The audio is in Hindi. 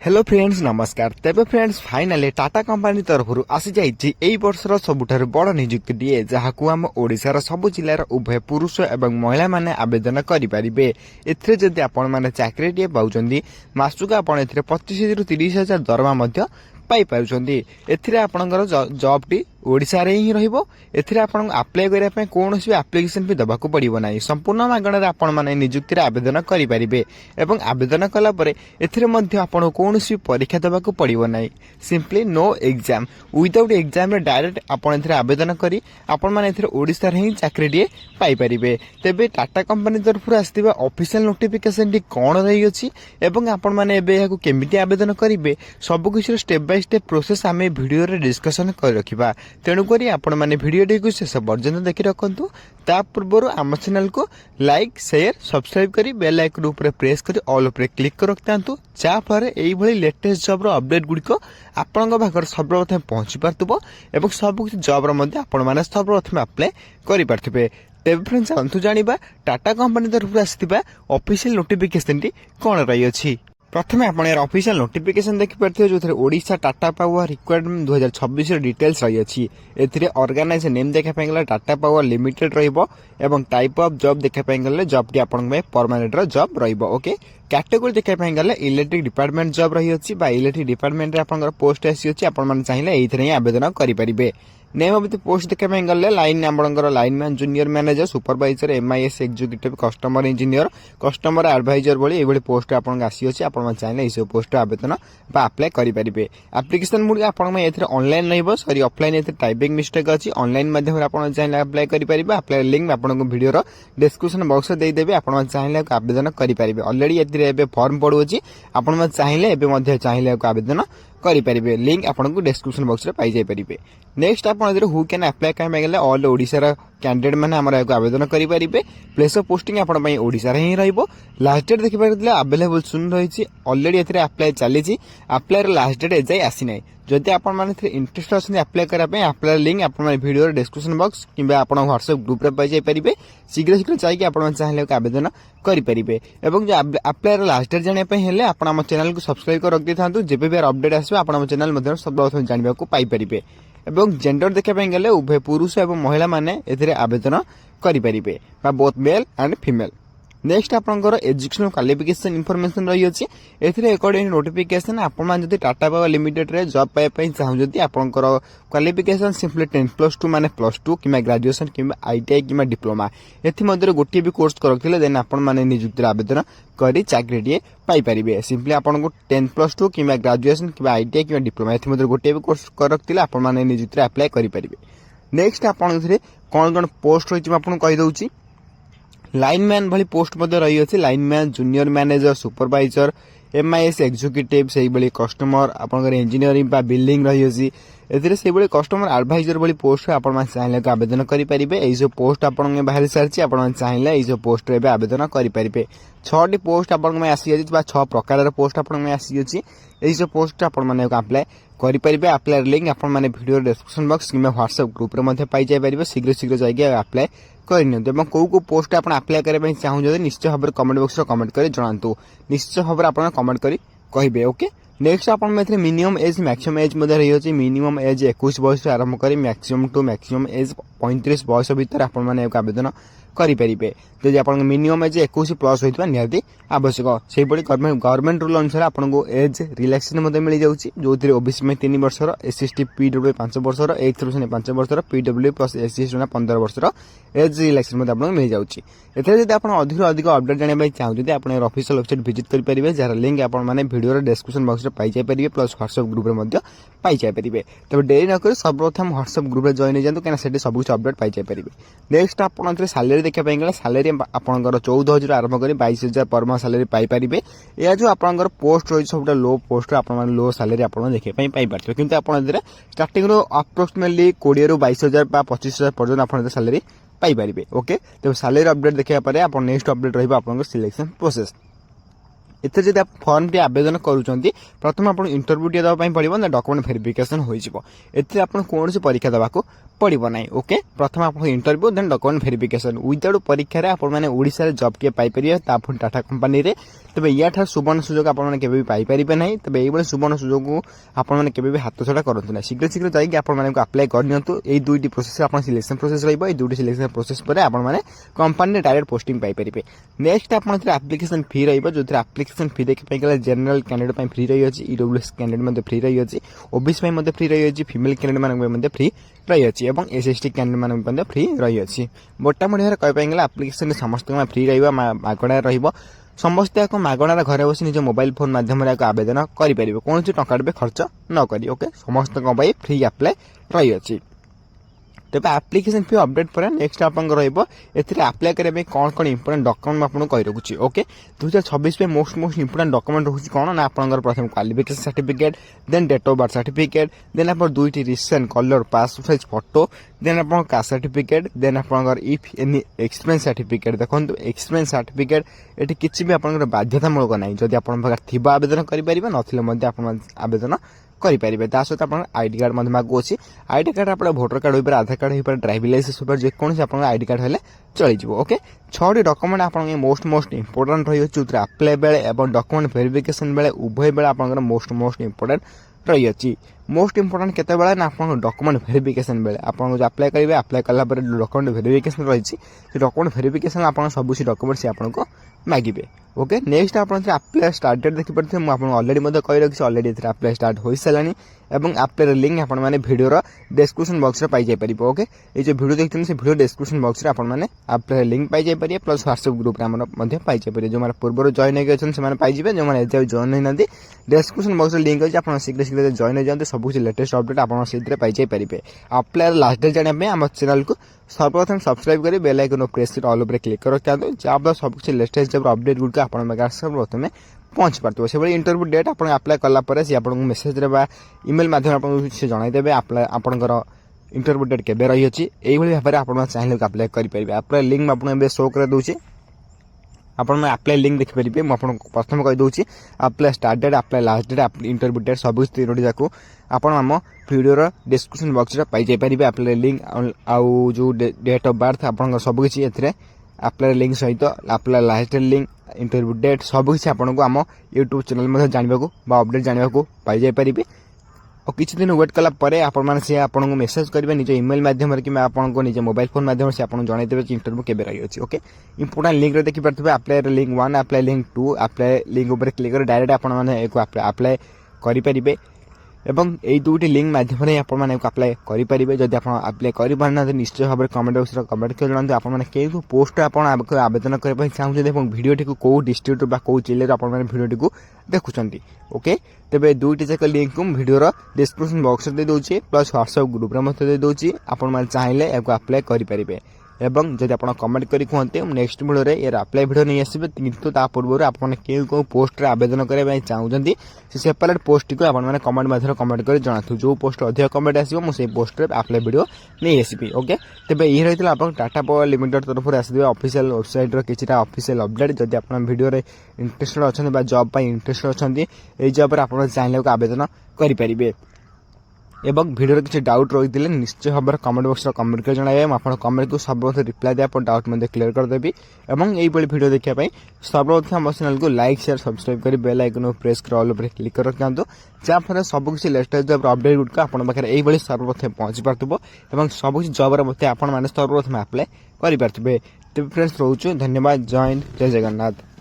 हेलो फ्रेंड्स नमस्कार। तेबे फ्रेंड्स फाइनाली टाटा कंपनी तरफ आसी जाइए एई वर्षर सबुठारु बड़ नियुक्तिए जहां आम ओडिशार सबु जिलार उभय पुरुष एवं महिला माने आवेदन करेंगे। एथिरे जदि आपण माने चाकरीटे पाउछन्ती मासुक आपण एथिरे 25,000 रु 30,000 दरमा पाई पाउछन्ती। एथिरे आपणकर जॉब टी ओडिशा रे ही रहिबो। एथिरे आपण अप्लाई करिया पे कोनोसी एप्लिकेशन भी दबाकू पड़िबो नाही। संपूर्ण मागणारे आपण माने नियुक्ति रे आवेदन करि परिबे एवं आवेदन कला परे एथिरे मध्ये आपण कोनोसी परीक्षा दबाकू पड़िबो नाही। Simply no exam without exam रे डायरेक्ट आपण एथिरे आवेदन करी आपण माने एथिरे ओडिशा रे ही चाकरी डी पाई परिबे। तेबे टाटा कंपनी तरफ आस्थिबा ऑफिशियल नोटिफिकेशन टी कोन रही अछि एवं आपण माने एबे याकू केमिति आवेदन करिवे सब कुछ स्टेप बाय स्टेप प्रोसेस आमे वीडियो रे डिस्कशन कर रखिबा। तेणुकरी आपण माने भिडियोटी को शेष पर्यंत देखि रखंतु। ता पूर्व आम चैनल को लाइक शेयर सब्सक्राइब करी बेल आइकन ऊपर प्रेस करी ऑल ऊपर क्लिक कर रखतांतु। जा फरे एई भली लेटेस्ट जॉब रो अपडेट गुडी को आपनका भागर सर्वप्रथम पहुंची पारतुबो एवं सब कुछ जॉब रो मध्ये आपण माने सर्वप्रथम अप्लाई करि पारथिबे। तेबे फ्रेंड्स अंतु जानिबा टाटा कंपनी तरफ आस्थिबा ऑफिशियल नोटिफिकेशन टी कोन रही अछि। प्रथमे आपण यार ऑफिशियल नोटिफिकेशन देखि परथियो जोथरे ओडिशा टाटा पावर रिक्वायरमेंट 2026 रे डिटेल्स रही अछि। एथिरे ऑर्गेनाइज नेम देखा पाइगला टाटा पावर लिमिटेड रहिबो एवं टाइप ऑफ जॉब देखा पाइगले जॉब टी आपण में परमानेंट रो जॉब रहिबो। ओके कैटेगरी देखा पाइगले इलेक्ट्रिक डिपार्टमेंट जॉब रही अछि बा इलेक्ट्रिक डिपार्टमेंट रे आपनकर पोस्ट आसी अछि। आपण मन चाहिले एथिरे आवेदन करि परिबे। नेम ऑफ द पोस्ट देखा पाइगले लाइन आपनकर lineman junior manager supervisor MIS executive customer engineer customer advisor भली एबडी पोस्ट आपन आसी अछि। आपण मन चाहिले इसे पोस्ट आवेदन बा अप्लाई करि परिबे। एप्लिकेशन मुड आपण में एथिरे ऑनलाइन रहइबो सॉरी ऑफलाइन एथिरे टाइपिंग मिस्टेक अछि। ऑनलाइन माध्यम रे आपण चाहिले अप्लाई करि परिबे। अप्लाई लिंक आपण को वीडियो रो डिस्क्रिप्शन बॉक्स रे दे देबे। आपण मन चाहिले आवेदन करि परिबे। ऑलरेडी एथिरे एबे फॉर्म पडु अछि। आपण मन चाहिले एबे मध्ये चाहिले आवेदन करि परिबे। लिंक आपण को डिस्क्रिप्शन बॉक्स रे पाई जाय परिबे। नेक्स्ट आपण एथिरे हु कैन अप्लाई काय मागले ऑल ओडिसा रा कैंडिडेट माने हमर आवेदन करि परिबे। प्लेस ऑफ पोस्टिंग आपण पई ओडिसा रे ही रहइबो। लास्ट डेट देखि परिले अवेलेबल सुन रही छी। ऑलरेडी एथिरे अप्लाई चली छी। अप्लाई रे लास्ट डेट एजाय आसी नै। जदि आपण माने एथिरे इंटरेस्ट अछन अप्लाई करा पे अप्लाई लिंक आपण माने वीडियो रे डिस्क्रिप्शन बॉक्स किबा आपण व्हाट्सएप ग्रुप रे पाई जाय परिबे। शीघ्र शीघ्र चाहि कि आपण चाहिले आवेदन करि परिबे। एवं जो अप्लाई रे लास्ट डेट जाने पे हेले आपण हम चैनल को सब्सक्राइब कर रख दिथांतु। जेबे भी अपडेट आसबे आपण हम चैनल मध्ये सब प्रथम जानिबा को पाई परिबे। एवं जेंडर देखा पे गले उभय पुरुष एवं महिला माने एथिरे आवेदन करि परिबे बा both male and female. Next आपनकर एजुकेशनल क्वालिफिकेशन इनफॉरमेशन रही अछि। एथिरे अकॉर्डिंग नोटिफिकेशन आपण मान जति टाटा पावर लिमिटेड रे जॉब पाए पई चाहू जति आपनकर क्वालिफिकेशन सिंपली 10+2 माने +2 keema graduation keema ITI keema diploma एथि मध्ये गोटे भी कोर्स करथिले देन आपण माने नियुक्ति आवेदन करी चाकरी डी पाई परिबे। सिंपली आपण को 10+2 keema graduation keema ITI keema diploma एथि मध्ये गोटे भी कोर्स करथिले आपण माने नियुक्ति अप्लाई करि परिबे। नेक्स्ट आपण एथिरे कोन कोन पोस्ट होइछि आपण कहि दउछि। लाइनमैन भली पोस्ट मध्ये रही अछि। Lineman junior manager supervisor MIS executive सेही भली कस्टमर आपनकर इंजीनियरिंग बा बिल्डिंग रही अछि। एथिरे सेही भली कस्टमर एडवाइजर भली पोस्ट आपण मान चाहिले आवेदन करि परिबे। एई जो पोस्ट आपण में बाहर सारछि आपण मान चाहिले एई जो पोस्ट रे आवेदन करि परिबे। 6 टी पोस्ट आपण में आसी अछि बा 6 प्रकार रे पोस्ट आपण में आसी अछि। एई जो पोस्ट आपण माने अप्लाई करि परिबे। अप्लाई लिंक आपण माने वीडियो डिस्क्रिप्शन बॉक्स किबा व्हाट्सएप ग्रुप रे मध्ये पाई जाय परिबे। शीघ्र शीघ्र जाय अप्लाई करिनियंतु। एवं को पोस्ट आपण अप्लाई करे पई चाहू जदि निश्चय भाबरे कमेंट बॉक्स रे कमेंट करी जणांतु। निश्चय भाबरे आपण कमेंट करी कहिबे। ओके नेक्स्ट आपण में मिनिमम एज मैक्सिमम एज मध्ये रही अछि। मिनिमम एज 21 वर्ष आरंभ करी मैक्सिमम टू मैक्सिमम एज 35 वर्ष भीतर आपण माने आवेदन करि परिबे। जदि आपण मिनिमम एज 21 प्लस होइतबा निहाती आवश्यक। सेही पडी गवर्नमेंट रूल अनुसार आपण को एज रिलैक्सेशन मध्ये मिल जाउछि। जोथिरे ओबीसी में 3 वर्षर एसएसटी पीडब्ल्यू 5 वर्षर एक्स 5 वर्षर पीडब्ल्यू प्लस एससी 15 वर्षर एज रिलैक्सेशन मध्ये आपण मिल जाउछि। एथरे जदि आपण अधिक अपडेट जाने बाय चाहू जदि आपण ऑफिशियल वेबसाइट विजिट करि परिबे जार लिंक आपण माने वीडियो रे डिस्क्रिप्शन बॉक्स रे पाई जाय परिबे प्लस व्हाट्सएप ग्रुप रे मध्ये पाई जाय परिबे। तबे देरी न करी सर्वप्रथम व्हाट्सएप ग्रुप रे जॉइन जांतु केना सेठी सब कुछ अपडेट पाई जाय परिबे। नेक्स्ट आपण एथरे सैलरी देखा पाई गला सैलरी आपनकर 14,000 आरंभ करी 22,000 पर माह सैलरी पाई परिबे। या जो आपनकर पोस्ट रही सबटा लो पोस्ट आपण माने लो सैलरी आपण देखे पाई पारथिबे। किंतु आपण एथरे स्टार्टिंग रो अप्रोक्सिमेटली 20 रो 22,000 बा 25,000 पर्यंत आपण सैलरी पाई परिबे। ओके तो सैलरी अपडेट देखिया परे आपण नेक्स्ट अपडेट रहबा आपनकर सिलेक्शन प्रोसेस। एथे जदि आप फॉर्म टी आवेदन करूछंती प्रथम आपण इंटरव्यू टी दबा पड़ो ना डॉक्यूमेंट वेरिफिकेशन होइजिवो एथे आपण कोनोसी परीक्षा दबाको पड़ो ना ओके प्रथम आप इंटरव्यू देन डॉक्यूमेंट वेरिफिकेशन विदाउट परीक्षा रे आपण माने ओडिसा रे जॉब टी पाई परिबे तापुन टाटा कंपनी रे तबे या ठा सुवर्ण सुयोग आपण माने केबे भी पाई परिबे नै तबे एई बळे सुवर्ण सुयोग को आपण माने केबे भी हाथ छडा करंतु ना शीघ्र शीघ्र जाई कि आपण माने को अप्लाई कर नियंतु एई दुईटी प्रोसेस आपण सिलेक्शन प्रोसेस रहइबो एई दुईटी सिलेक्शन प्रोसेस परे आपण माने कंपनी रे डायरेक्ट पोस्टिंग पाई परिबे नेक्स्ट आपण रे एप्लीकेशन फी रहइबो जोथि एप्लीकेशन फी देख पई गेला जनरल कैंडिडेट पई फ्री रही अछि ईडब्ल्यूएस कैंडिडेट मध्ये फ्री रही अछि ओबीसी पई मध्ये फ्री रही अछि फीमेल कैंडिडेट माने मध्ये फ्री रही अछि एवं एसएसटी कैंडिडेट माने मध्ये फ्री रही अछि मोटा मोटी रे कहि पई गेला एप्लीकेशन समस्त में फ्री रहइबा मागणा रहिबो समस्त को मागणार घरे बसी निज मोबाइल फोन माध्यम रे आवेदन करि परिबे कोनोसी टका रे खर्च न करी ओके समस्त को पई फ्री अप्लाई रही अछि तेज एप्लीकेशन फी अपडेट पर नेक्स्ट आप अप्लाई करने कौन कौन इंपोर्टेंट डॉक्यूमेंट आपको कही रखुच्छी ओके 2026 में मोस्ट इंपोर्टेंट डॉक्यूमेंट रोचे कौन ना आप प्रथम qualification certificate then date of birth certificate then आप दुईटी recent colour passport size photo then आप कास्ट सर्टिफिकेट देन आप इफ एनी एक्सपीरियंस सर्टिफिकेट देखो एक्सपीरियंस सर्टिफिकेट ये किसी भी आप बाध्यतामूलक ना जदि आप आवेदन करेंगे ना आवेदन करेंगे सहित आप आईडी कार्ड मागू अच्छी आईडी कार्ड आप भोटर कार्ड हो आधार कार्ड हो ड्राइविंग लाइसेंस हो जेकोसी आप आईडी कार्ड है चलीज ओके 6टी डॉक्यूमेंट आप मोस्ट इंपोर्टेंट रही जो अप्लाई बेले और डॉक्यूमेंट वेरिफिकेशन बेले उभय बेले आप मोस्ट इंपोर्टेंट रही अच्छी मोस्ट इंपोर्टेंट केते बेले ना आप डॉक्यूमेंट वेरिफिकेशन बेले आप जो अप्लाई करेंगे अप्लाई कला डॉक्यूमेंट वेरिफिकेशन रही डॉक्यूमेंट वेरिफिकेशन आप सब डॉक्यूमेंट से आपको मागिबे ओके नेक्स्ट आप अप्लाई स्टार्ट डेट देखि पड़थे मु आपन ऑलरेडी कहि रखी ऑलरेडी एथरा अप्लाई स्टार्ट होई सलानी एवं अप्लाई लिंक आपण माने वीडियो रो डिस्क्रिप्शन बॉक्स रे पाई जाय परिबो ओके ए जो वीडियो देखथि से वीडियो डिस्क्रिप्शन बॉक्स रे आपण माने अप्लाई लिंक पाई जाय परिबे प्लस व्हाट्सएप ग्रुप रे हमर मध्ये पाई जाय परिबे जो माने पूर्व जॉइन हे गछन से माने पाई जिबे जो माने एते जॉइन हे नदी डिस्क्रिप्शन बॉक्स रे लिंक अछि आपण शीघ्र शीघ्र जॉइन हे जानते सब कुछ लेटेस्ट अपडेट आपण सीधे पाई जाय परिबे अप्लाई लास्ट डेट जाने में हम चैनल को सर्वप्रथम सब्सक्राइब करी बेल आइकन प्रेस ऑल ऊपर क्लिक करो क्या जब सब कुछ लेटेस्ट जब अपडेट गुड आपण मेगा सर्वप्रथम पहुंच पार्थिव से इंटरव्यू डेट आप अप्लाई कला सी आपको मेसेज इमेल माध्यम आपको जनईदेवे आपंकर इंटरव्यू डेट केबे रही अच्छी यही भाव में आप चाहिए अप्लाई करेंगे अप्लाई लिंक आपको शो कर दूसरी आपन अप्लाई लिंक देखिपारे मुझे प्रथम कहीदे apply start date apply last date interview date सब तीनोटी जाक आम वीडियो डिस्क्रिप्शन बॉक्स पाई जाय परिबे अप्लाई लिंक आउ जो डेट ऑफ बर्थ आप सबकि अप्लाई लिंक सहित apply last link interview date सबकि आपको आम यूट्यूब चैनल जानवा अपडेट जानवा पाई जाय परिबे और किसी दिन वेट कला आपको मेसेज करेंगे निज इमेल माध्यम कि आपको निज मोबाइल फोन माध्यम से आपको जनईदेवे कि इंटरव्यू केबे रही अच्छी ओके इंपोर्टेंट लिंक देखि पारे apply link 1 apply link 2 apply link ऊपर क्लिक कर डायरेक्ट अप्लाई करेंगे एवं यही दुईटी लिंक माध्यम आप अप्लाई करेंगे जब आप अप्लाई करना निश्चय भाव में कमेंट बॉक्स कमेंट कर जनाते आप पोस्ट आवेदन करने चाहते भिडियोटी को कौ डिस्ट्रिक्ट कौ जिले में भिडियोटी को देखुंत ओके तेरे दुईटी जाक लिंक को भिडियो डिस्क्रिप्शन बॉक्स दे दूसरी प्लस व्हाट्सएप ग्रुप में दे दूसरी आप चाहिए अप्लाई करेंगे एवं जब आप कमेंट करी कहते नेक्स्ट वीडियो रे यार अप्लाई वीडियो नहीं आसबे किंतु ता पूर्व आप क्यों पोस्ट रे आवेदन करने चाहते से सेपरेट पोस्ट को आप कमेंट माध्यम कमेंट कर जनातु जो पोस्ट अधिक कमेंट आसो मुझे पोस्ट रे अप्लाई वीडियो नहीं आसबी ओके तेरे ये रही आप टाटा पावर लिमिटेड तरफ आसबे ऑफिशियल वेबसाइट रो किछिटा ऑफिशियल अपडेट जब आप वीडियो रे इंटरेस्टेड अच्छा जॉब पर इंटरेस्टेड अच्छा ये जॉब आप चाहिए आवेदन करेंगे एवं वीडियो किसी डाउट रही है निश्चय भाव में कमेंट बॉक्स कमेंट कर जनाए आप कमेंट को सर्वप्रथम रिप्लाई दे डाउट मैं क्लियर करदेवी और यही वीडियो देखापी सर्वप्रथम आम चैनल को लाइक शेयर सब्सक्राइब कर बेल आइकन प्रेस कर ऑल ऊपर क्लिक कर रखिंतु जहाँफल सबकि लेटेस्ट जब अपडेट गुड़क आप सर्वप्रथम पहुंची पार्थिव और सबकि जॉब सर्वप्रथम अप्लाई करेंगे तेज फ्रेंड्स रोचु धन्यवाद जय हिंद जय जगन्नाथ।